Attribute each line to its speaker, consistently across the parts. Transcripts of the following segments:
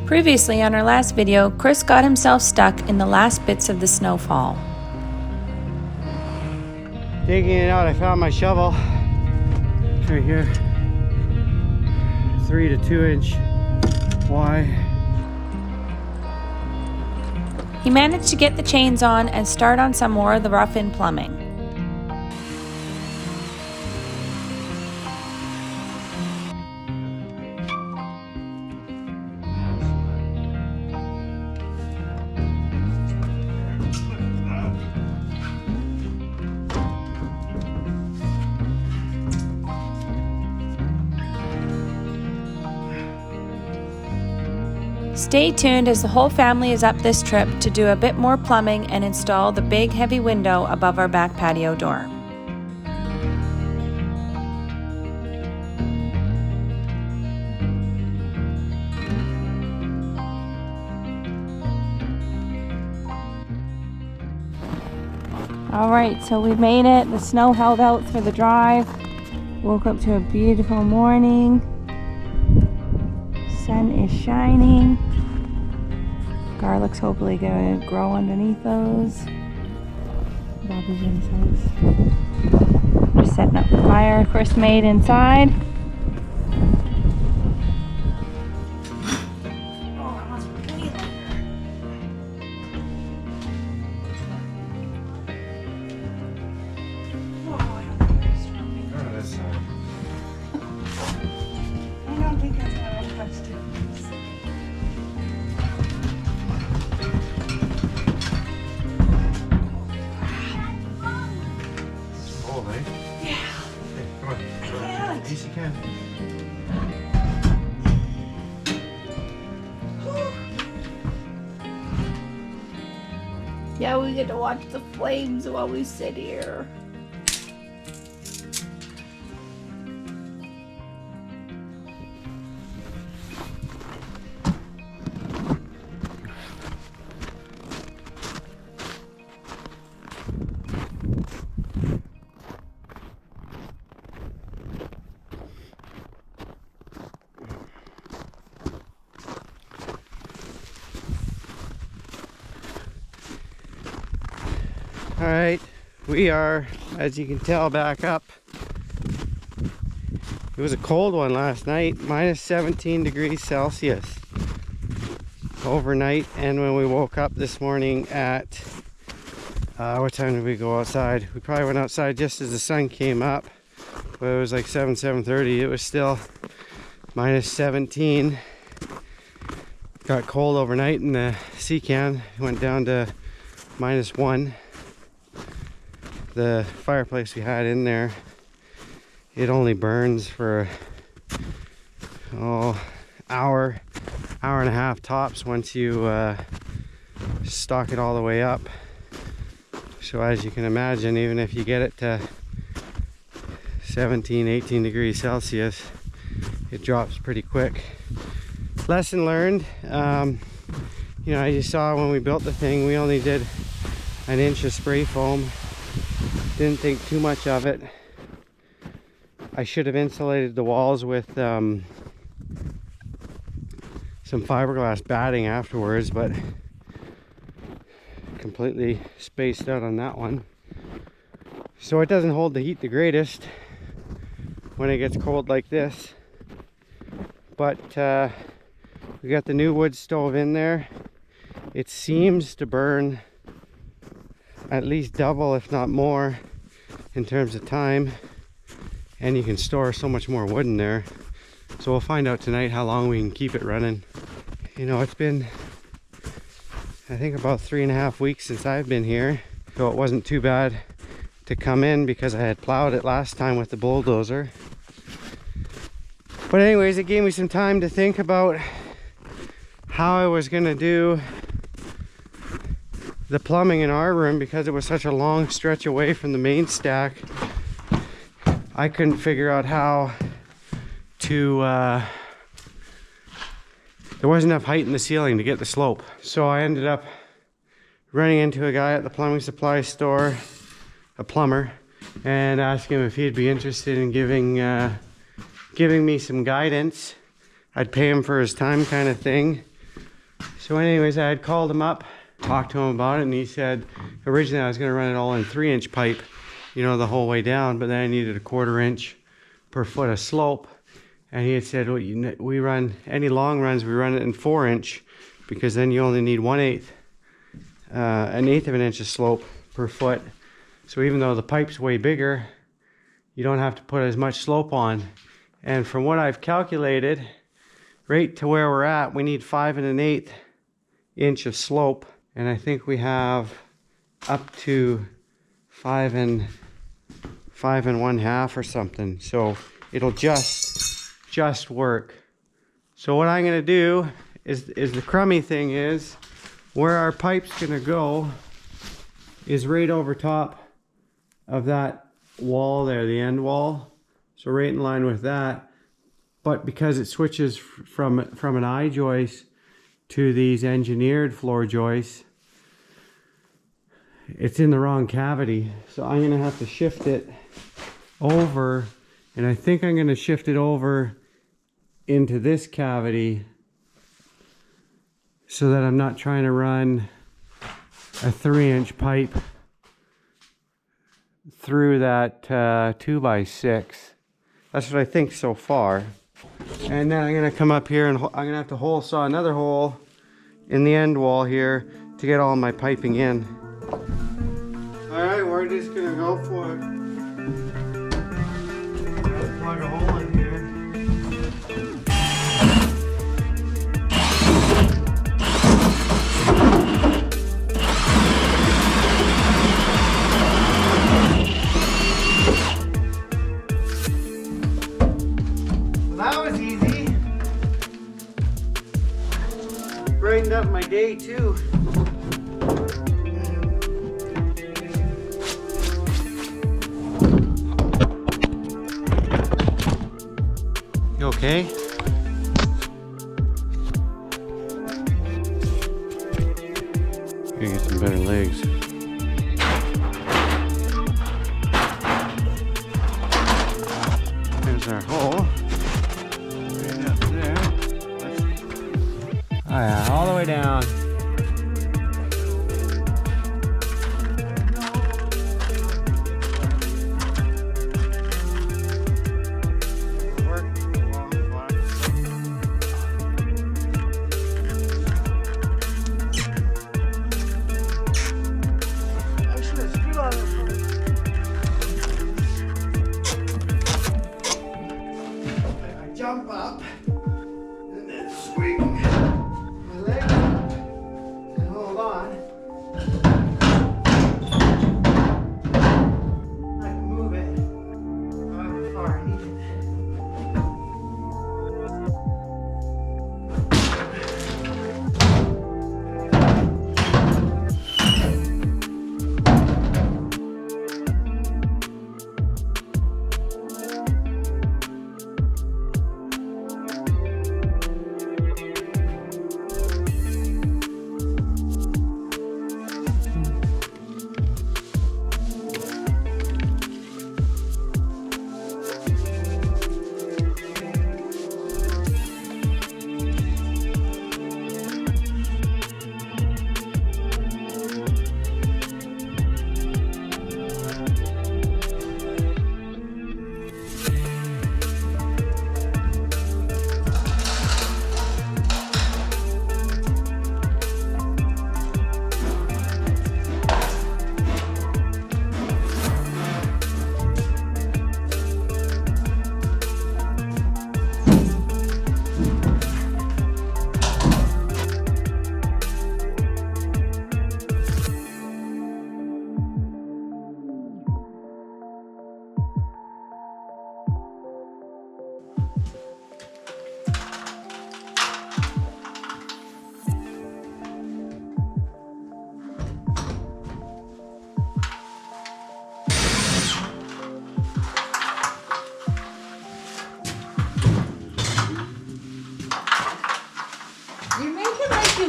Speaker 1: Previously on our last video, Chris got himself stuck in the last bits of the snowfall.
Speaker 2: Digging it out, I found my shovel. It's right here. 3 to 2 inch wide.
Speaker 1: He managed to get the chains on and start on some more of the rough-in plumbing. Stay tuned as the whole family is up this trip to do a bit more plumbing and install the big heavy window above our back patio door. Alright, so we made it. The snow held out through the drive. Woke up to a beautiful morning. Sun is shining. Garlic's hopefully going to grow underneath those. Bobby's inside. Just setting up the fire Chris made inside. Yeah, we get to watch the flames while we sit here.
Speaker 2: All right, we are, as you can tell, back up. It was a cold one last night, minus 17 degrees Celsius overnight. And when we woke up this morning at, what time did we go outside? We probably went outside just as the sun came up, but it was like 7:30. It was still minus 17. Got cold overnight and the sea can went down to -1. The fireplace we had in there, it only burns for hour and a half tops once you stock it all the way up. So as you can imagine, even if you get it to 17-18 degrees Celsius, it drops pretty quick. Lesson learned. You know, as you saw when we built the thing, we only did 1 inch of spray foam. Didn't think too much of it. I should have insulated the walls with some fiberglass batting afterwards, but completely spaced out on that one. So it doesn't hold the heat the greatest when it gets cold like this. But we got the new wood stove in there. It seems to burn at least double, if not more, in terms of time, and you can store so much more wood in there. So we'll find out tonight how long we can keep it running. You know, it's been, I think, about 3.5 weeks since I've been here, so it wasn't too bad to come in because I had plowed it last time with the bulldozer. But anyways, it gave me some time to think about how I was gonna do the plumbing in our room, because it was such a long stretch away from the main stack. I couldn't figure out how to there wasn't enough height in the ceiling to get the slope, so I ended up running into a guy at the plumbing supply store, a plumber, and asking him if he'd be interested in giving me some guidance. I'd pay him for his time, kind of thing. So anyways, I had called him up, talked to him about it, and he said originally I was going to run it all in 3-inch pipe, you know, the whole way down, but then I needed a 1/4 inch per foot of slope. And he had said, well, we run any long runs, we run it in 4-inch, because then you only need 1/8, an eighth of an inch of slope per foot. So even though the pipe's way bigger, you don't have to put as much slope on. And from what I've calculated, right to where we're at, we need 5 1/8 inch of slope. And I think we have up to 5 1/2 or something. So it'll just work. So what I'm gonna do is the crummy thing is, where our pipe's gonna go is right over top of that wall there, the end wall. So right in line with that. But because it switches from an eye joist to these engineered floor joists, it's in the wrong cavity. So I'm gonna have to shift it over, and I think I'm gonna shift it over into this cavity so that I'm not trying to run a 3-inch pipe through that 2x6. That's what I think so far. And then I'm gonna come up here and I'm gonna have to hole saw another hole in the end wall here to get all my piping in. All right, we're just gonna go for it. Plug a hole in here. That was easy. Brightened up my day too. You okay? Gotta get some better legs. There's our hole. Right up there. Oh yeah, all the way down. Jump up and then swing my leg and hold on. I can move it however far I need it.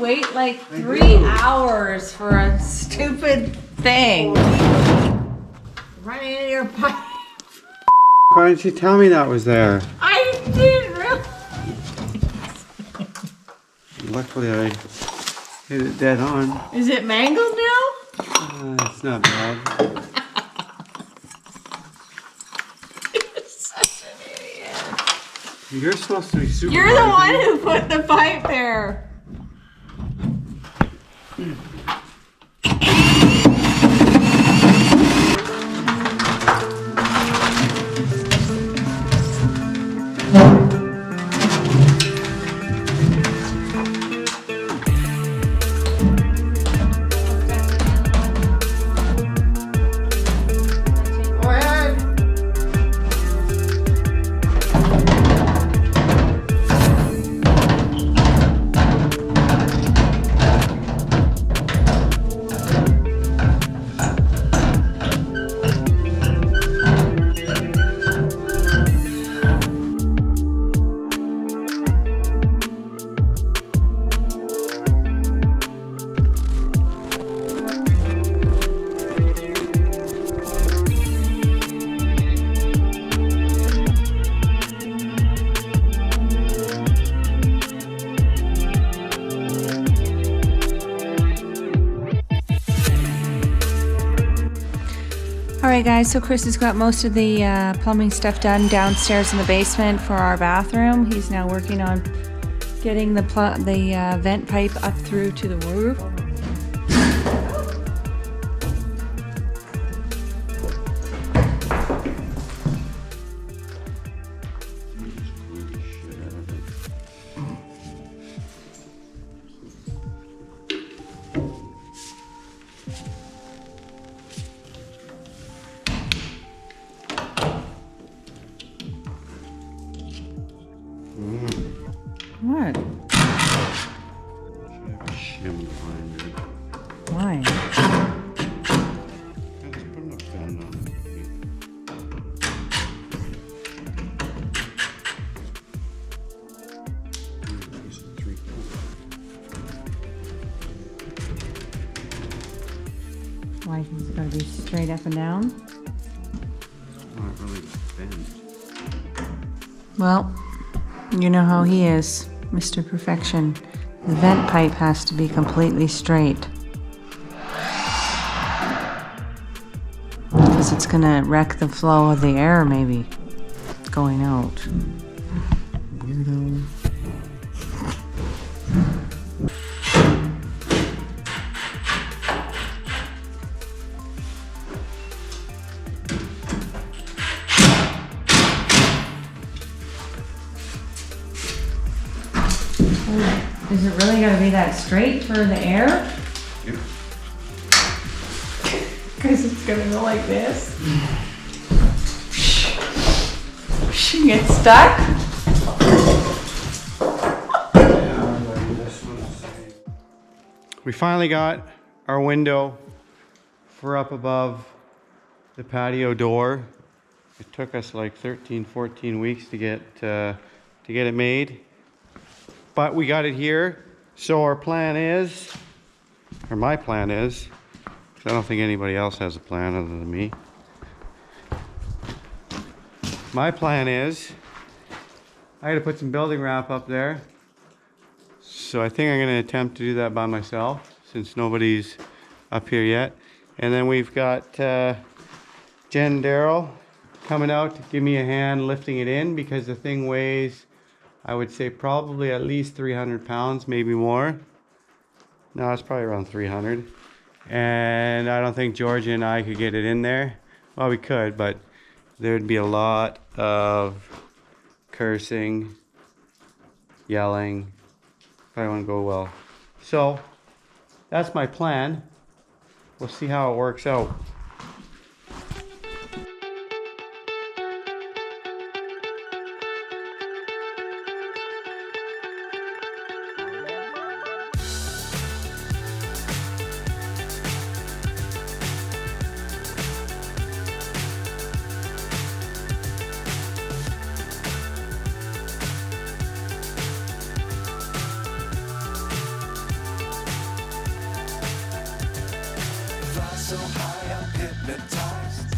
Speaker 1: Wait like 3 hours for a stupid thing. Running in your pipe.
Speaker 2: Why didn't you tell me that was there?
Speaker 1: I didn't really.
Speaker 2: Luckily I Hit it dead on.
Speaker 3: Is it mangled now?
Speaker 2: It's not bad.
Speaker 3: You're such an idiot.
Speaker 2: You're supposed to be super.
Speaker 3: You're the one who put the pipe there.
Speaker 1: Alright guys, so Chris has got most of the plumbing stuff done downstairs in the basement for our bathroom. He's now working on getting the vent pipe up through to the roof. What?
Speaker 2: Shim behind it.
Speaker 1: Why?
Speaker 2: Let's put a fan on it. Piece of 3/4.
Speaker 1: Why? It's gotta be straight up and down?
Speaker 2: Not really bent.
Speaker 1: Well, you know how he is, Mr. Perfection. The vent pipe has to be completely straight. Because it's gonna wreck the flow of the air, maybe, going out. Weirdo. Is it really gotta be that straight for the air?
Speaker 2: Yep.
Speaker 3: Because it's gonna go like this. She gets stuck.
Speaker 2: We finally got our window for up above the patio door. It took us like 13, 14 weeks to get it made. But we got it here. So our plan is, or my plan is, 'cause I don't think anybody else has a plan other than me. My plan is, I gotta put some building wrap up there. So I think I'm gonna attempt to do that by myself since nobody's up here yet. And then we've got Jen and Daryl coming out to give me a hand lifting it in because the thing weighs, I would say probably at least 300 pounds, maybe more. No, it's probably around 300. And I don't think Georgia and I could get it in there. Well, we could, but there'd be a lot of cursing, yelling. Probably wouldn't go well. So that's my plan. We'll see how it works out.
Speaker 4: So high I'm hypnotized.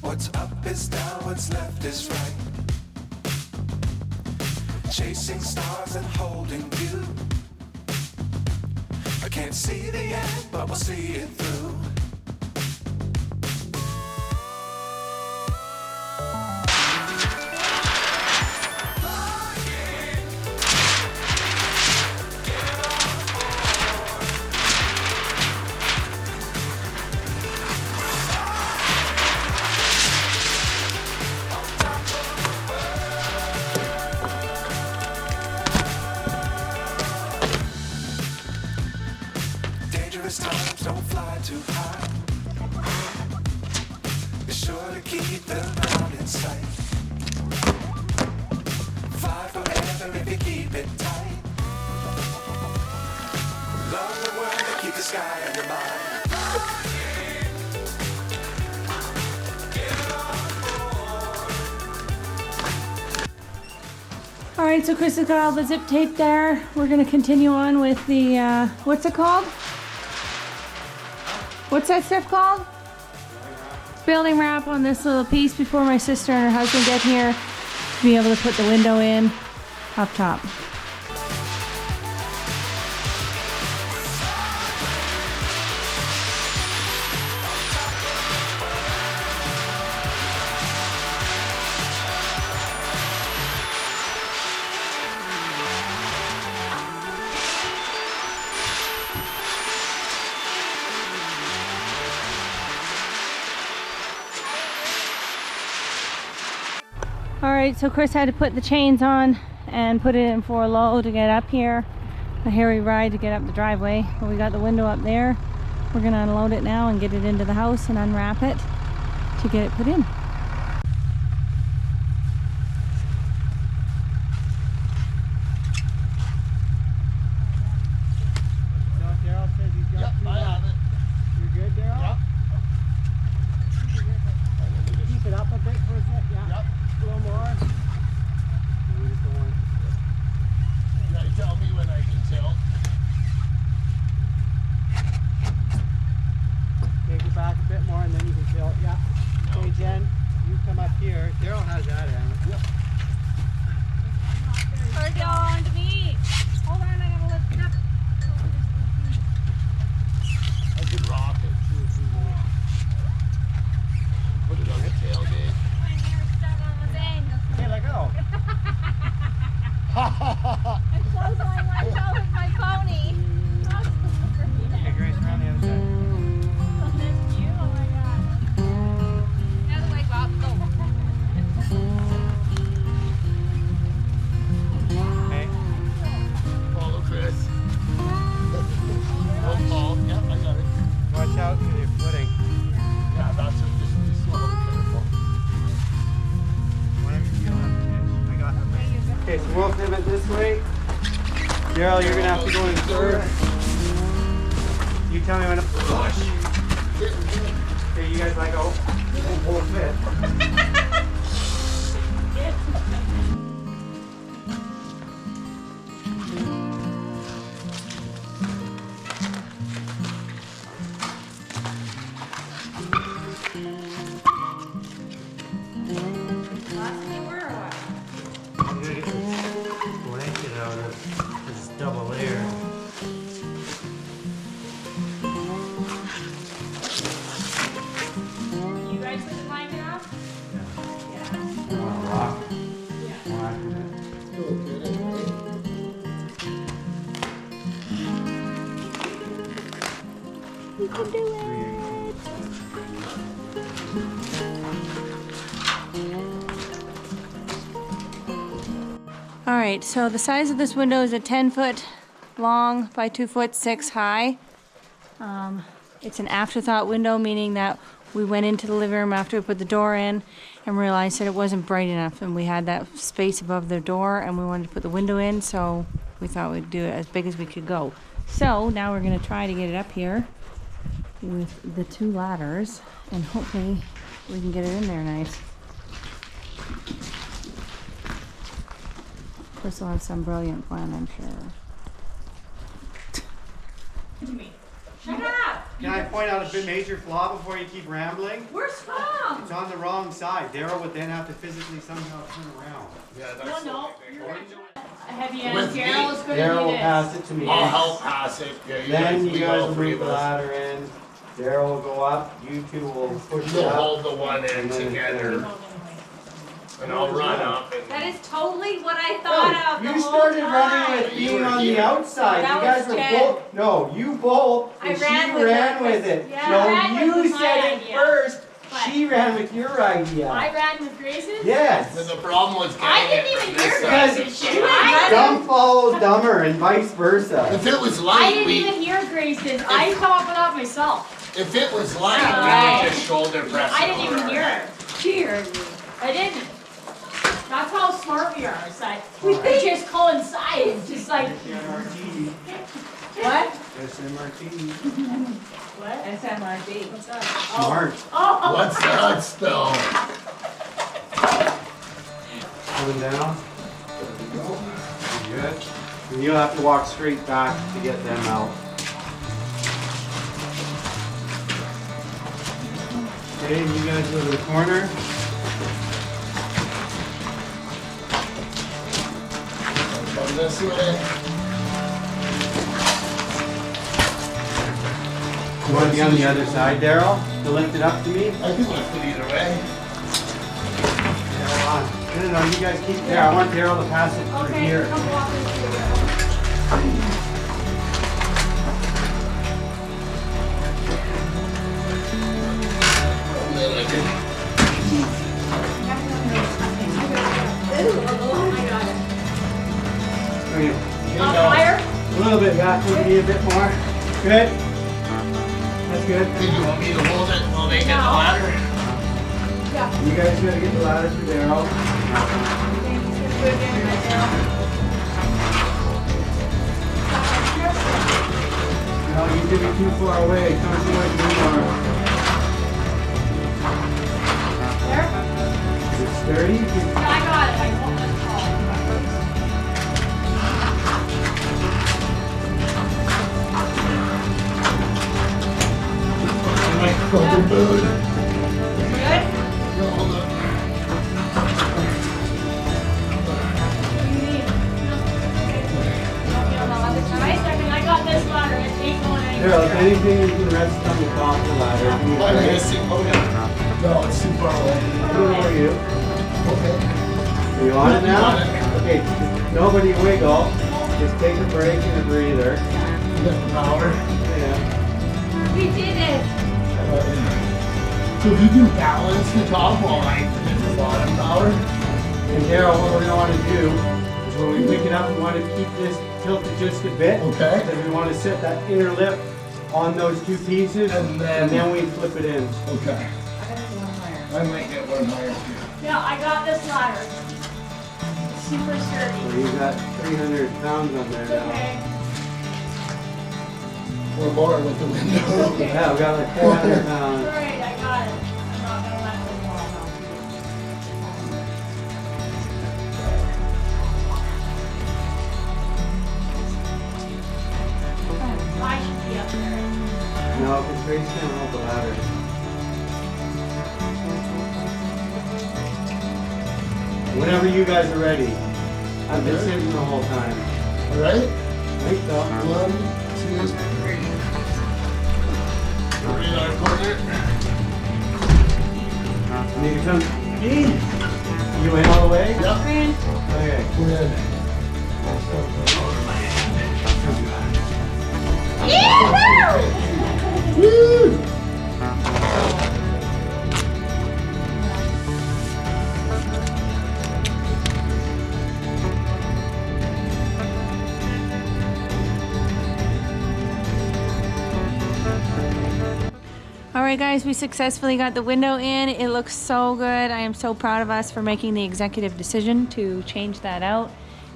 Speaker 4: What's up is down, what's left is right. Chasing stars and holding you. I can't see the end, but we'll see it through. Dangerous times, don't fly too high. Be sure to keep the ground in sight. Fly forever if you keep it tight. Love the world and keep the sky on your mind.
Speaker 1: All right, so Chris has got all the zip tape there. We're gonna continue on with the, what's it called? What's that stuff called? Building wrap on this little piece before my sister and her husband get here to be able to put the window in up top. Alright, so Chris had to put the chains on and put it in for a low to get up here. A hairy ride to get up the driveway. But we got the window up there. We're going to unload it now and get it into the house and unwrap it to get it put in.
Speaker 2: Daryl says he's got two left. You're good, Daryl? Yep. Keep it up a bit for a sec. Yeah. Yep. A little more.
Speaker 5: You gotta tell me when I can tilt.
Speaker 2: Take it back a bit more and then you can tilt. Yeah. Okay, Jen, you come up here. Daryl has that end. Yep.
Speaker 1: Hold on to me. Hold on, I gotta lift it up.
Speaker 5: I could rock it. Put it on the tailgate.
Speaker 2: Okay, let go.
Speaker 3: I'm clothesline myself with my pony.
Speaker 2: Okay, Grace, around the other side.
Speaker 3: Oh my god. The other way, Bob. Go.
Speaker 2: Okay.
Speaker 5: Follow Chris. Don't fall. Yep, I got it.
Speaker 2: Watch out for your footing.
Speaker 5: Yeah, that's it. Just be slow and careful.
Speaker 2: Whatever you feel after this. I got it. Okay, so we'll pivot this way. Daryl, you're gonna have to go in third. You tell me when to push. Okay, you guys let go. We'll fit. Blanket out of this double layer.
Speaker 1: You guys put the blanket off?
Speaker 2: Rock.
Speaker 1: You can do it. All right, so the size of this window is a 10-foot long by 2'6" high. It's an afterthought window, meaning that we went into the living room after we put the door in and realized that it wasn't bright enough, and we had that space above the door and we wanted to put the window in, so we thought we'd do it as big as we could go. So now we're gonna try to get it up here with the two ladders and hopefully we can get it in there nice. Chris will have some brilliant plan, I'm sure.
Speaker 3: Shut up!
Speaker 2: Can I point out a major flaw before you keep rambling?
Speaker 3: We're small. wrong?
Speaker 2: It's on the wrong side. Daryl would then have to physically somehow turn around.
Speaker 5: Yeah,
Speaker 3: No,
Speaker 5: that's
Speaker 3: no. A heavy
Speaker 5: With
Speaker 3: end.
Speaker 5: me.
Speaker 3: Daryl's gonna
Speaker 2: Daryl
Speaker 3: do
Speaker 2: will
Speaker 3: this.
Speaker 2: pass it to me.
Speaker 5: I'll help pass it. Yeah,
Speaker 2: Then you
Speaker 5: we
Speaker 2: guys
Speaker 5: all
Speaker 2: will
Speaker 5: three
Speaker 2: move
Speaker 5: of
Speaker 2: the
Speaker 5: us.
Speaker 2: ladder in. Daryl will go up. You two will push it
Speaker 5: We'll
Speaker 2: up.
Speaker 5: hold the one end
Speaker 2: And then it's
Speaker 5: together, and I'll run up and.
Speaker 3: That is totally what I thought of the
Speaker 2: You
Speaker 3: whole
Speaker 2: started
Speaker 3: time.
Speaker 2: running with
Speaker 5: You
Speaker 2: being
Speaker 5: were
Speaker 2: on the
Speaker 5: here.
Speaker 2: outside.
Speaker 3: That
Speaker 2: You guys
Speaker 3: was
Speaker 2: were
Speaker 3: Jen.
Speaker 2: both. No, you both.
Speaker 3: I
Speaker 2: And
Speaker 3: ran
Speaker 2: she
Speaker 3: with
Speaker 2: ran
Speaker 3: it.
Speaker 2: with it.
Speaker 3: Yeah,
Speaker 2: No,
Speaker 3: I ran with
Speaker 2: you
Speaker 3: it was my
Speaker 2: said it
Speaker 3: idea.
Speaker 2: first.
Speaker 3: But-
Speaker 2: She ran with your idea.
Speaker 3: I ran with Grace's?
Speaker 2: Yes.
Speaker 5: Then the problem was getting
Speaker 3: I didn't
Speaker 5: it
Speaker 3: even
Speaker 5: from
Speaker 3: hear
Speaker 5: this side.
Speaker 3: Grace's shit.
Speaker 2: Because
Speaker 3: I
Speaker 2: dumb follows dumber and vice versa.
Speaker 5: If it was
Speaker 3: I
Speaker 5: light,
Speaker 3: didn't even hear Grace's. I come up with that myself.
Speaker 5: if it was light,
Speaker 3: Right.
Speaker 5: we could just shoulder press
Speaker 3: I
Speaker 5: it
Speaker 3: didn't even
Speaker 5: over.
Speaker 3: hear her. She heard me. I didn't. That's how smart we are. It's like, we just coincide. It's just like,
Speaker 2: SMRT.
Speaker 3: what?
Speaker 2: SMRT.
Speaker 3: What?
Speaker 1: SMRT.
Speaker 3: What's that?
Speaker 2: Smart.
Speaker 3: Oh.
Speaker 5: What's that spell?
Speaker 2: Coming down. Good. And you'll have to walk straight back to get them out. Okay, you guys go to the corner.
Speaker 5: Come this way.
Speaker 2: You want to be on the other side, Daryl? To lift it up to me?
Speaker 5: I can lift it either way.
Speaker 2: Yeah, hold on. No, you guys keep there. I want Daryl to pass it through
Speaker 3: Okay,
Speaker 2: here.
Speaker 3: come walk in through.
Speaker 5: And then I can.
Speaker 3: I got it.
Speaker 2: Okay.
Speaker 3: On fire?
Speaker 2: A little bit, yeah. Maybe a bit more. Good. That's good.
Speaker 5: Did you want me to hold it while they get the
Speaker 3: No.
Speaker 5: ladder?
Speaker 2: You guys gotta get the ladder to Daryl. No, you could be too far away. Come too much more.
Speaker 3: There?
Speaker 2: It's sturdy.
Speaker 3: Yeah, I got it. I won't let it fall.
Speaker 5: Broken food.
Speaker 3: Good?
Speaker 5: No, hold on.
Speaker 3: What do you need? You want me on the other side? I mean, I got this ladder. It ain't going
Speaker 2: Daryl, if
Speaker 3: anywhere.
Speaker 2: anything, you can rest on the top of the ladder.
Speaker 5: I'm gonna see. Oh yeah. No, it's too far away.
Speaker 2: Who are you?
Speaker 5: Okay.
Speaker 2: Are you on it now?
Speaker 5: On it.
Speaker 2: Okay, nobody wiggle. Just take a break and a breather.
Speaker 5: Lift the power.
Speaker 2: Yeah.
Speaker 3: We did it.
Speaker 5: So if you can balance the top while I hit the bottom power.
Speaker 2: And Daryl, what we're gonna wanna do is when we pick it up, we wanna keep this tilted just a bit.
Speaker 5: Okay.
Speaker 2: Then we wanna set that inner lip on those two pieces
Speaker 5: And then-
Speaker 2: we flip it in.
Speaker 5: Okay. I might get one higher too.
Speaker 3: Yeah, I got this ladder. Super
Speaker 2: So
Speaker 3: sturdy.
Speaker 2: you've got 300 pounds on there now.
Speaker 3: Okay.
Speaker 5: Or more with the window.
Speaker 3: Okay.
Speaker 2: Yeah, we got like 400 pounds.
Speaker 3: Alright, I got it. I'm not gonna let it fall now. I should be up there.
Speaker 2: No, because Grace can't hold the ladder. Whenever you guys are ready. I've been sitting the whole time.
Speaker 5: Alright?
Speaker 2: I think so.
Speaker 5: 1, 2, 3. Put it in our corner.
Speaker 2: And you can come. You went all the way?
Speaker 5: Yep.
Speaker 2: Okay.
Speaker 5: We're in. Woo!
Speaker 1: All right, guys, we successfully got the window in. It looks so good. I am so proud of us for making the executive decision to change that out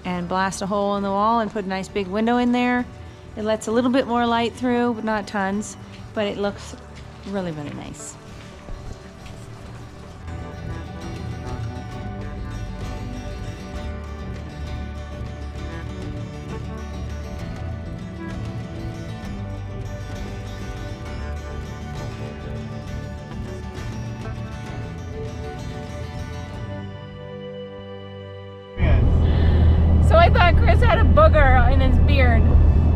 Speaker 1: and blast a hole in the wall and put a nice big window in there. It lets a little bit more light through, but not tons, but it looks really, really nice.
Speaker 3: booger in his beard,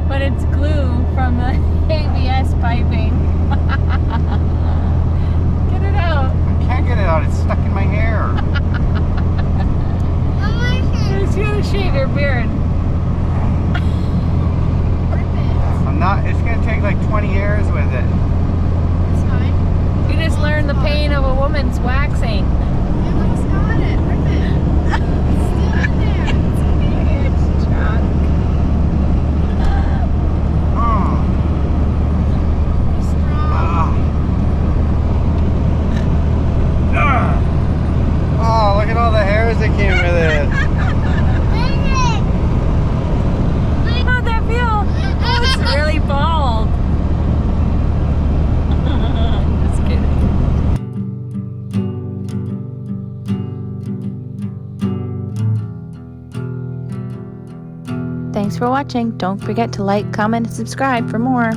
Speaker 3: but it's glue from the ABS piping. Get it out.
Speaker 2: I can't get it out. It's stuck in my hair.
Speaker 3: Just gonna shave your beard.
Speaker 2: I'm not. It's gonna take like 20 years with it.
Speaker 3: You just learned the pain of a woman's waxing.
Speaker 2: Oh, look at all the hairs that came with it.
Speaker 3: How'd that feel? Oh, it's really bald. Just kidding.
Speaker 1: Thanks for watching. Don't forget to like, comment, and subscribe for more.